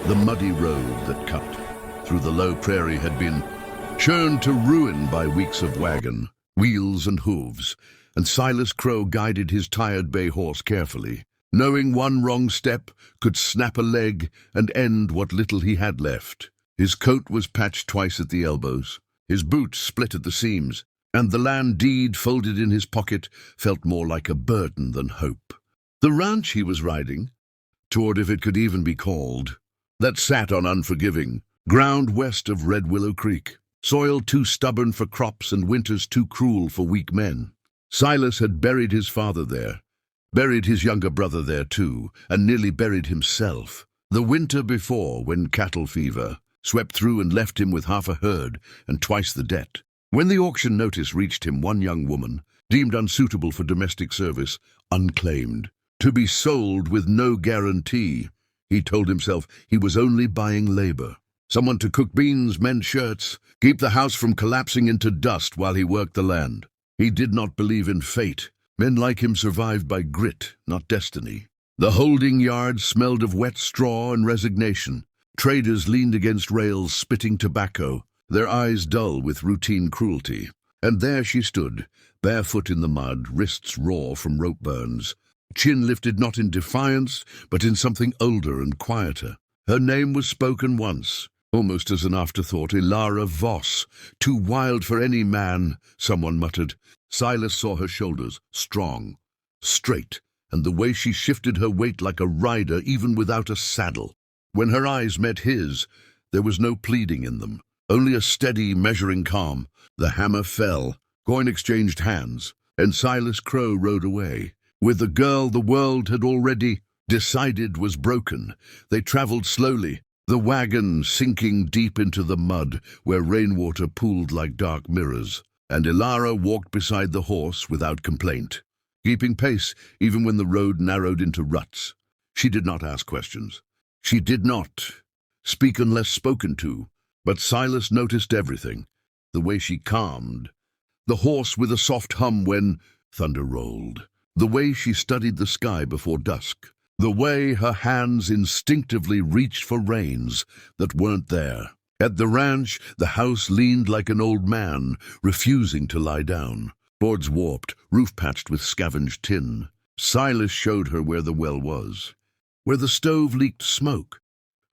The muddy road that cut through the low prairie had been churned to ruin by weeks of wagon, wheels and hooves, and Silas Crow guided his tired bay horse carefully, knowing one wrong step could snap a leg and end what little he had left. His coat was patched twice at the elbows, his boots split at the seams, and the land deed folded in his pocket felt more like a burden than hope. The ranch he was riding toward, if it could even be called, that sat on unforgiving ground west of Red Willow Creek, soil too stubborn for crops and winters too cruel for weak men. Silas had buried his father there, buried his younger brother there too, and nearly buried himself. The winter before, when cattle fever swept through and left him with half a herd and twice the debt. When the auction notice reached him, one young woman, deemed unsuitable for domestic service, unclaimed, to be sold with no guarantee. He told himself he was only buying labor. Someone to cook beans, mend shirts, keep the house from collapsing into dust while he worked the land. He did not believe in fate. Men like him survived by grit, not destiny. The holding yard smelled of wet straw and resignation. Traders leaned against rails, spitting tobacco, their eyes dull with routine cruelty. And there she stood, barefoot in the mud, wrists raw from rope burns, chin lifted not in defiance, but in something older and quieter. Her name was spoken once, almost as an afterthought. Ilara Voss. Too wild for any man, someone muttered. Silas saw her shoulders, strong, straight, and the way she shifted her weight like a rider even without a saddle. When her eyes met his, there was no pleading in them, only a steady, measuring calm. The hammer fell, coin exchanged hands, and Silas Crow rode away. With the girl the world had already decided was broken. They traveled slowly, the wagon sinking deep into the mud where rainwater pooled like dark mirrors, and Ilara walked beside the horse without complaint, keeping pace even when the road narrowed into ruts. She did not ask questions. She did not speak unless spoken to, but Silas noticed everything. The way she calmed the horse with a soft hum when thunder rolled, the way she studied the sky before dusk, the way her hands instinctively reached for reins that weren't there. At the ranch, the house leaned like an old man, refusing to lie down. Boards warped, roof patched with scavenged tin. Silas showed her where the well was, where the stove leaked smoke,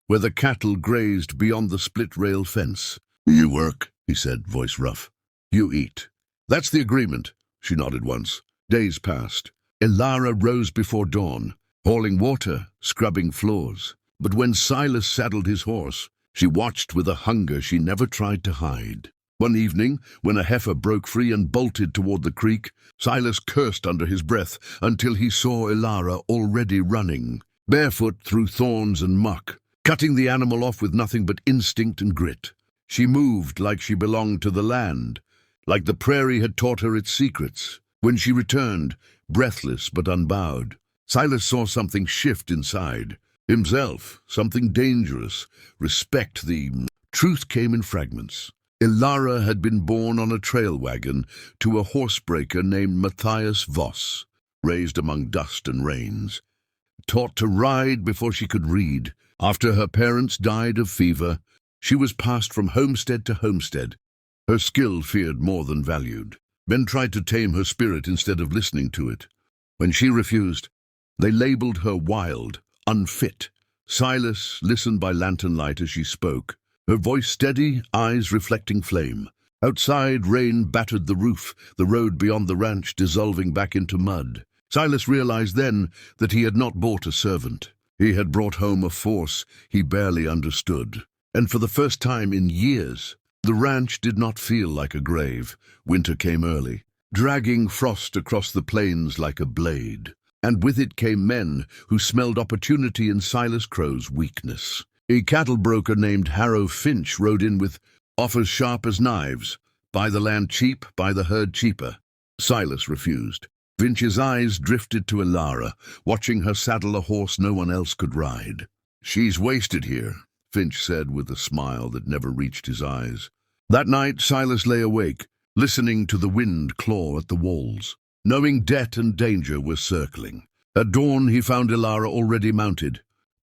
where the cattle grazed beyond the split-rail fence. "You work," he said, voice rough. "You eat." "That's the agreement." She nodded once. Days passed. Ilara rose before dawn, hauling water, scrubbing floors. But when Silas saddled his horse, she watched with a hunger she never tried to hide. One evening, when a heifer broke free and bolted toward the creek, Silas cursed under his breath until he saw Ilara already running, barefoot through thorns and muck, cutting the animal off with nothing but instinct and grit. She moved like she belonged to the land, like the prairie had taught her its secrets. When she returned, breathless but unbowed, Silas saw something shift inside himself, something dangerous. Respect. The truth came in fragments. Ilara had been born on a trail wagon to a horsebreaker named Matthias Voss, raised among dust and rains, taught to ride before she could read. After her parents died of fever, she was passed from homestead to homestead, her skill feared more than valued. Men tried to tame her spirit instead of listening to it. When she refused, they labeled her wild, unfit. Silas listened by lantern light as she spoke, her voice steady, eyes reflecting flame. Outside, rain battered the roof, the road beyond the ranch dissolving back into mud. Silas realized then that he had not bought a servant. He had brought home a force he barely understood. And for the first time in years, the ranch did not feel like a grave. Winter came early, dragging frost across the plains like a blade. And with it came men who smelled opportunity in Silas Crow's weakness. A cattle broker named Harrow Finch rode in with offers sharp as knives. Buy the land cheap, buy the herd cheaper. Silas refused. Finch's eyes drifted to Ilara, watching her saddle a horse no one else could ride. "She's wasted here," Finch said with a smile that never reached his eyes. That night, Silas lay awake, listening to the wind claw at the walls, knowing debt and danger were circling. At dawn, he found Ilara already mounted,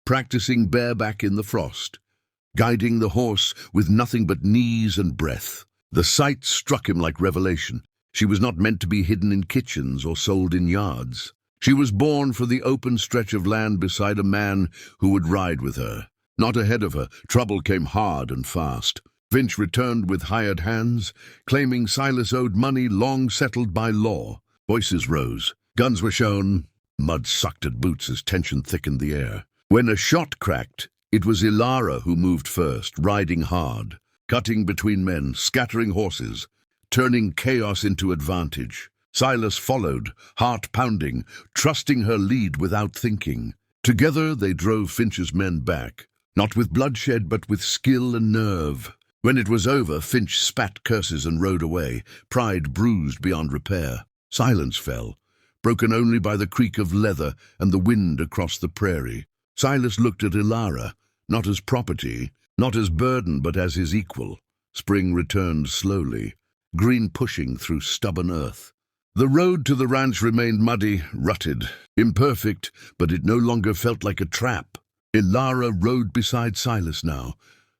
practicing bareback in the frost, guiding the horse with nothing but knees and breath. The sight struck him like revelation. She was not meant to be hidden in kitchens or sold in yards. She was born for the open stretch of land beside a man who would ride with her. Not ahead of her, trouble came hard and fast. Finch returned with hired hands, claiming Silas owed money long settled by law. Voices rose. Guns were shown. Mud sucked at boots as tension thickened the air. When a shot cracked, it was Ilara who moved first, riding hard, cutting between men, scattering horses, turning chaos into advantage. Silas followed, heart pounding, trusting her lead without thinking. Together they drove Finch's men back, not with bloodshed but with skill and nerve. When it was over, Finch spat curses and rode away, pride bruised beyond repair. Silence fell, broken only by the creak of leather and the wind across the prairie. Silas looked at Ilara, not as property, not as burden, but as his equal. Spring returned slowly, green pushing through stubborn earth. The road to the ranch remained muddy, rutted, imperfect, but it no longer felt like a trap. Ilara rode beside Silas now,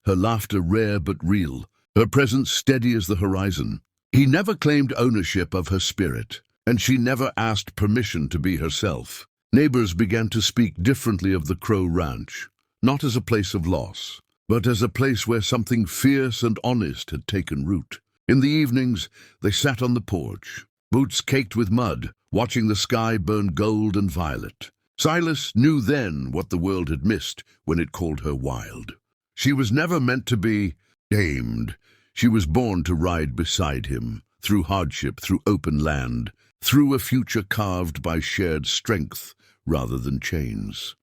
her laughter rare but real, her presence steady as the horizon. He never claimed ownership of her spirit, and she never asked permission to be herself. Neighbors began to speak differently of the Crow Ranch, not as a place of loss, but as a place where something fierce and honest had taken root. In the evenings, they sat on the porch, boots caked with mud, watching the sky burn gold and violet. Silas knew then what the world had missed when it called her wild. She was never meant to be tamed. She was born to ride beside him, through hardship, through open land, through a future carved by shared strength rather than chains.